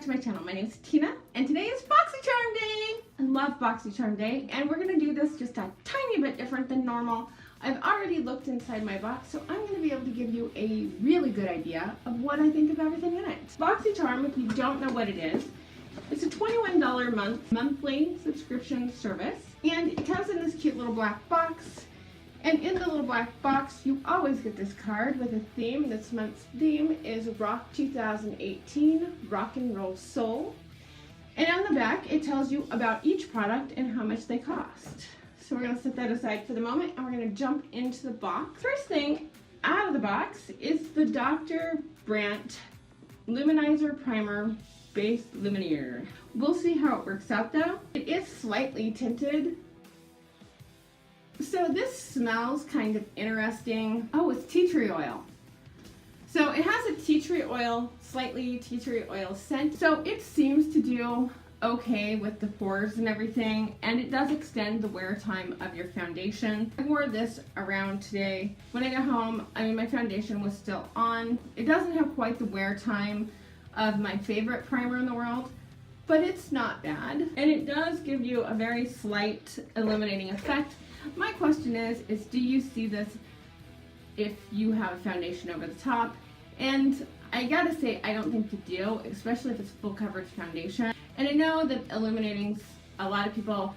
back to my channel. My name is Tina, and today is BoxyCharm Day. I love BoxyCharm Day, and we're going to do this just a tiny bit different than normal. I've already looked inside my box, so I'm going to be able to give you a really good idea of what I think of everything in it. BoxyCharm, if you don't know what it is, it's a $21 monthly subscription service, and it comes in this cute little black box. And in the little black box, you always get this card with a theme. This month's theme is Rock 2018, Rock and Roll Soul. And on the back, it tells you about each product and how much they cost. So we're gonna set that aside for the moment, and we're gonna jump into the box. First thing out of the box is the Dr. Brandt Luminizer Primer Base Luminaire. We'll see how it works out though. It is slightly tinted. So this smells kind of interesting. Oh, it's tea tree oil. So it has a tea tree oil, slightly tea tree oil scent. So it seems to do okay with the pores and everything, and it does extend the wear time of your foundation. I wore this around today. When I got home, my foundation was still on. It doesn't have quite the wear time of my favorite primer in the world, but it's not bad. And it does give you a very slight illuminating effect. My question is do you see this if you have a foundation over the top? And I gotta say, I don't think you do, especially if it's full coverage foundation. And I know that illuminating, a lot of people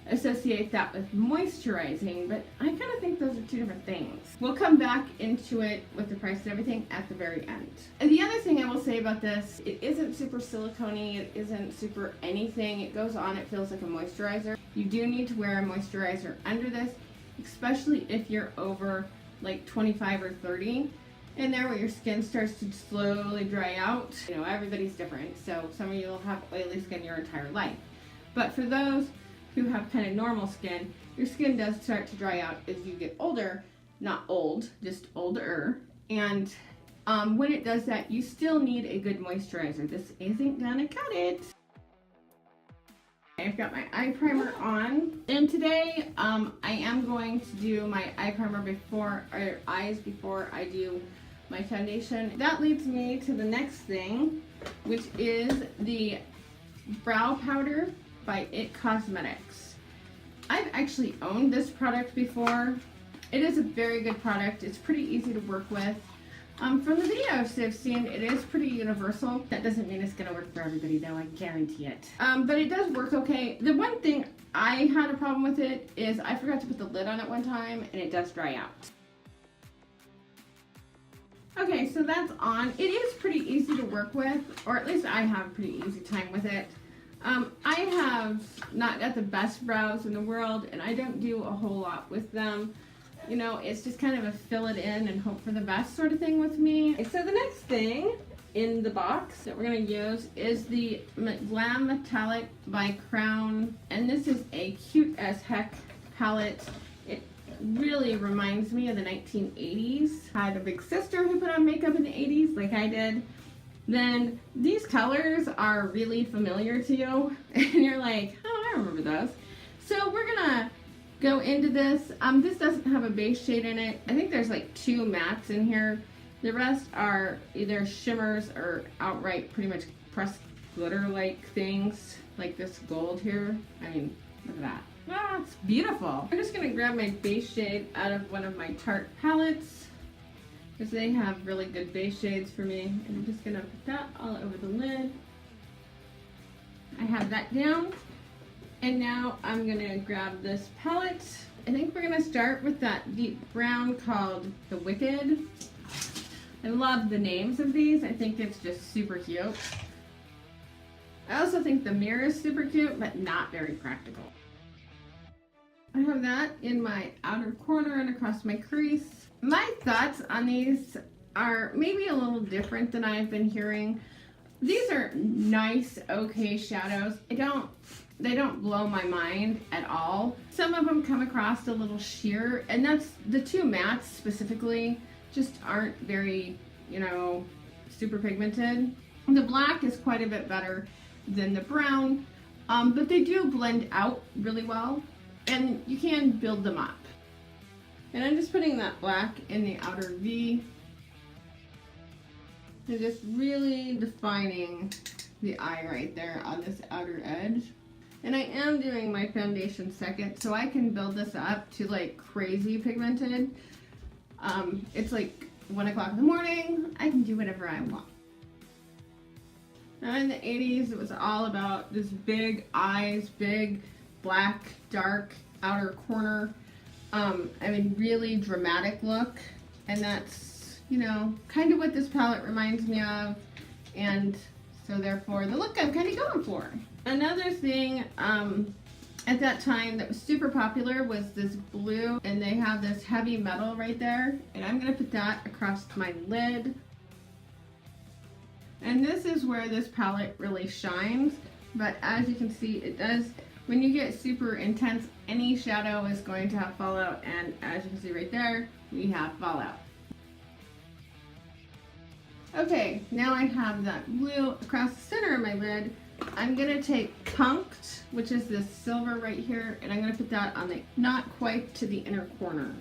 associate that with moisturizing, but I kind of think those are two different things. We'll come back into it with the price and everything at the very end. And the other thing I will say about this, it isn't super silicone-y, it isn't super anything. It goes on, it feels like a moisturizer. You do need to wear a moisturizer under this, especially if you're over like 25 or 30. And there where your skin starts to slowly dry out. You know, everybody's different, so some of you will have oily skin your entire life. But for those who have kind of normal skin, your skin does start to dry out as you get older. Not old, just older. And when it does that, you still need a good moisturizer. This isn't gonna cut it. I've got my eye primer on, and today I am going to do my eye primer before I do my foundation. That leads me to the next thing, which is the brow powder by IT Cosmetics. I've actually owned this product before. It is a very good product. It's pretty easy to work with. From the videos I've seen, it is pretty universal. That doesn't mean it's gonna work for everybody though, I guarantee it. But it does work okay. The one thing I had a problem with it is I forgot to put the lid on it one time, and it does dry out. Okay, so that's on. It is pretty easy to work with, or at least I have a pretty easy time with it. I have not got the best brows in the world, and I don't do a whole lot with them. You know, it's just kind of a fill it in and hope for the best sort of thing with me. So the next thing in the box that we're going to use is the Glam Metallic by Crown. And this is a cute as heck palette. It really reminds me of the 1980s. I had a big sister who put on makeup in the 80s like I did. Then these colors are really familiar to you. And you're like, oh, I remember those. So we're going to go into this. This doesn't have a base shade in it. I think there's like 2 mattes in here. The rest are either shimmers or outright pretty much pressed glitter-like things, like this gold here. I mean, look at that. Ah, it's beautiful. I'm just gonna grab my base shade out of one of my Tarte palettes, because they have really good base shades for me. And I'm just gonna put that all over the lid. I have that down. And now I'm gonna grab this palette. I think we're gonna start with that deep brown called The Wicked. I love the names of these. I think it's just super cute. I also think the mirror is super cute, but not very practical. I have that in my outer corner and across my crease. My thoughts on these are maybe a little different than I've been hearing. These are nice, okay shadows. They don't blow my mind at all. Some of them come across a little sheer, and that's the 2 mattes specifically just aren't very, you know, super pigmented. The black is quite a bit better than the brown, but they do blend out really well, and you can build them up. And I'm just putting that black in the outer V. And just really defining the eye right there on this outer edge. And I am doing my foundation second, so I can build this up to like crazy pigmented. It's like 1 o'clock in the morning. I can do whatever I want. Now in the 80s, it was all about this big eyes, big, black, dark, outer corner. I mean, really dramatic look. And that's, you know, kind of what this palette reminds me of. And so therefore, the look I'm kind of going for. Another thing at that time that was super popular was this blue, and they have this heavy metal right there, and I'm going to put that across my lid. And this is where this palette really shines, but as you can see, it does, when you get super intense, any shadow is going to have fallout, and as you can see right there, we have fallout. Okay, now I have that blue across the center of my lid. I'm gonna take Punked, which is this silver right here, and I'm gonna put that on the, not quite to the inner corner.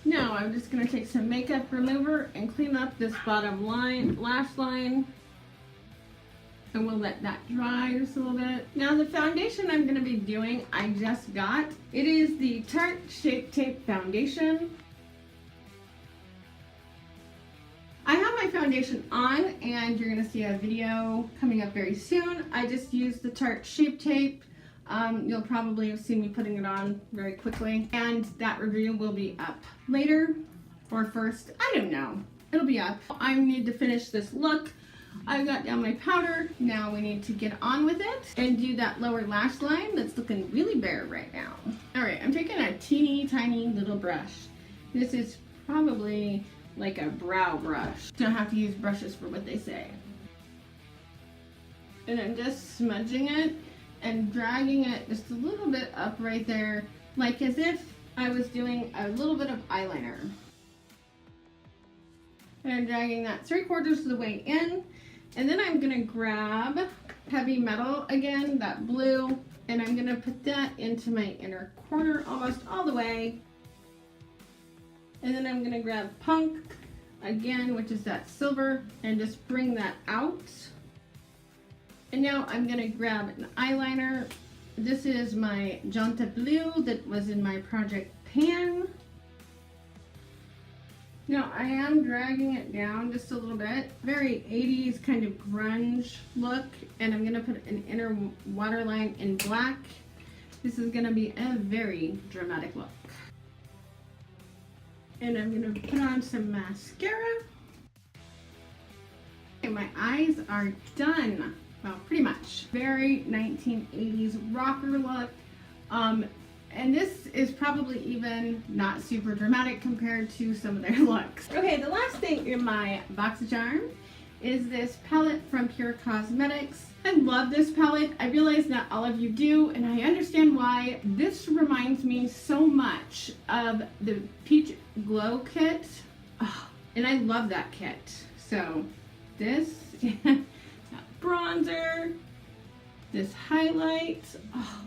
Now I'm just gonna take some makeup remover and clean up this bottom line, lash line. And we'll let that dry just a little bit. Now the foundation I'm gonna be doing, I just got. It is the Tarte Shape Tape Foundation. I have my foundation on, and you're gonna see a video coming up very soon. I just used the Tarte Shape Tape. You'll probably have seen me putting it on very quickly, and that review will be up later or first. I don't know. It'll be up. I need to finish this look. I've got down my powder. Now we need to get on with it and do that lower lash line that's looking really bare right now. All right, I'm taking a teeny tiny little brush. This is probably like a brow brush. Don't have to use brushes for what they say. And I'm just smudging it and dragging it just a little bit up right there, like as if I was doing a little bit of eyeliner. And I'm dragging that 3/4 of the way in. And then I'm gonna grab heavy metal again, that blue, and I'm gonna put that into my inner corner almost all the way. And then I'm gonna grab Punk again, which is that silver, and just bring that out. And now I'm gonna grab an eyeliner. This is my Janta Blue that was in my project pan. Now I am dragging it down just a little bit. Very 80s kind of grunge look, and I'm gonna put an inner waterline in black. This is gonna be a very dramatic look. And I'm gonna put on some mascara. Okay, my eyes are done. Well, pretty much. Very 1980s rocker look. And this is probably even not super dramatic compared to some of their looks. Okay, the last thing in my BoxyCharm is this palette from Pure Cosmetics. I love this palette. I realize not all of you do, and I understand why. This reminds me so much of the Peach Glow kit. Oh, and I love that kit. So this, that bronzer, this highlight, oh,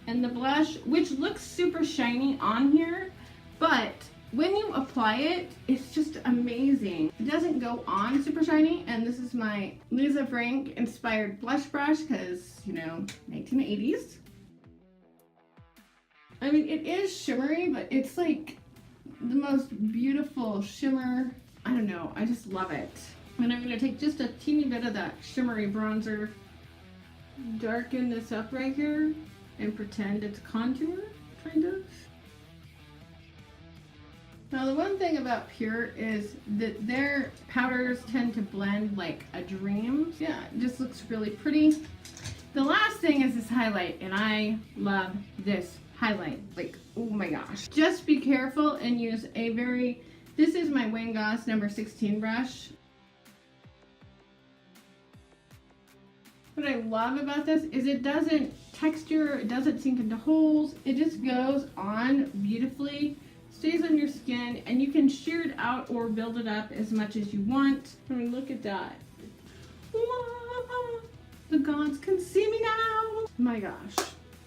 and the blush, which looks super shiny on here, but when you apply it, it's just amazing. It doesn't go on super shiny, and this is my Lisa Frank inspired blush brush, because, you know, 1980s. I mean, it is shimmery, but it's like the most beautiful shimmer. I don't know, I just love it. And I'm gonna take just a teeny bit of that shimmery bronzer, darken this up right here, and pretend it's contour, kind of. Now the one thing about Pure is that their powders tend to blend like a dream. Yeah, it just looks really pretty. The last thing is this highlight, and I love this highlight. Like, oh my gosh. Just be careful and use a very, this is my Wayne Goss number 16 brush. What I love about this is it doesn't texture, it doesn't sink into holes, it just goes on beautifully, stays on your skin, and you can shear it out or build it up as much as you want. I mean, look at that. Whoa, the gods can see me now. My gosh.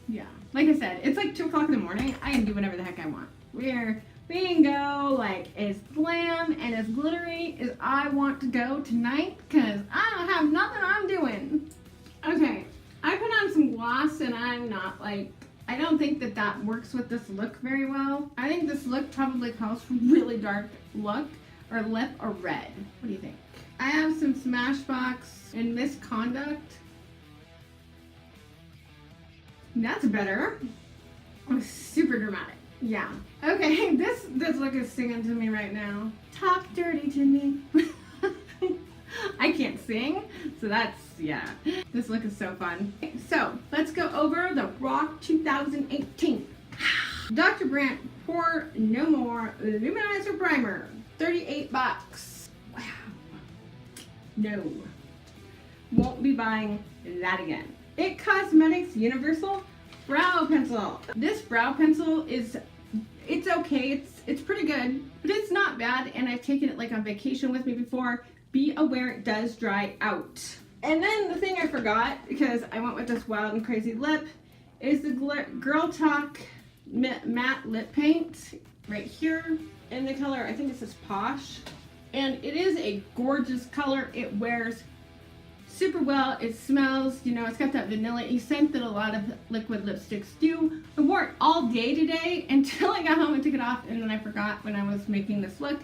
Yeah. Like I said, it's like 2 o'clock in the morning. I can do whatever the heck I want. We're bingo, like as glam and as glittery as I want to go tonight, because I don't have nothing I'm doing. Okay, I put on some gloss and I'm not like, I don't think that that works with this look very well. I think this look probably calls for really dark look or lip or red. What do you think? I have some Smashbox and Misconduct. That's better. Oh, super dramatic. Yeah. Okay, this look is singing to me right now. Talk dirty to me. I can't sing, so that's, yeah. This look is so fun. So, let's go over the Rock 2018. Dr. Brandt Pour No More Luminizer Primer. $38. Wow. No. Won't be buying that again. It Cosmetics Universal Brow Pencil. This brow pencil is, it's okay, it's pretty good, but it's not bad, and I've taken it like on vacation with me before. Be aware it does dry out. And then the thing I forgot, because I went with this Wild and Crazy lip, is the Girl Talk Matte Lip Paint right here in the color, I think it says Posh. And it is a gorgeous color. It wears super well. It smells, you know, it's got that vanilla-y scent that a lot of liquid lipsticks do. I wore it all day today until I got home and took it off, and then I forgot when I was making this look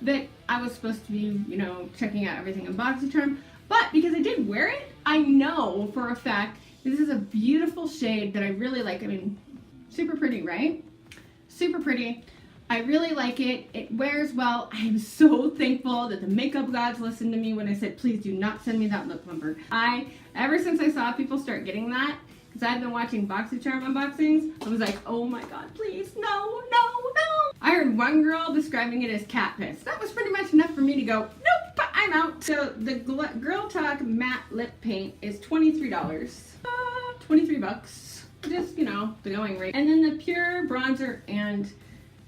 that I was supposed to be, you know, checking out everything in BoxyCharm. But because I did wear it, I know for a fact this is a beautiful shade that I really like. I mean, super pretty, right? Super pretty. I really like it. It wears well. I am so thankful that the makeup gods listened to me when I said, please do not send me that lip plumper. Ever since I saw people start getting that, because I've been watching BoxyCharm unboxings, I was like, oh my god, please, no, no, no. I heard one girl describing it as cat piss. That was pretty much enough for me to go, nope, I'm out. So the Girl Talk Matte Lip Paint is $23. 23 bucks. Just, you know, the going rate. And then the Pure Bronzer and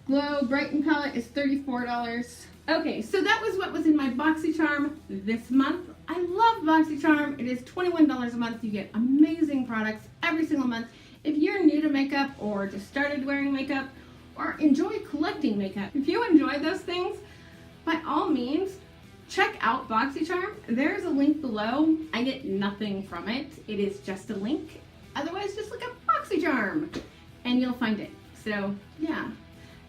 Glow Brighten palette is $34. Okay, so that was what was in my BoxyCharm this month. I love BoxyCharm. It is $21 a month. You get amazing products every single month. If you're new to makeup or just started wearing makeup or enjoy collecting makeup, if you enjoy those things, by all means, check out BoxyCharm. There's a link below. I get nothing from it. It is just a link. Otherwise, just look up BoxyCharm and you'll find it. So, yeah.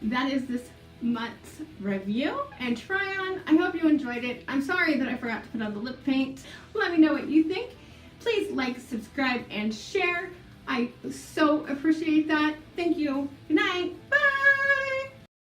That is this month's review and try on. I hope you enjoyed it. I'm sorry that I forgot to put on the lip paint. Let me know what you think. Please like, subscribe, and share. I so appreciate that. Thank you. Good night.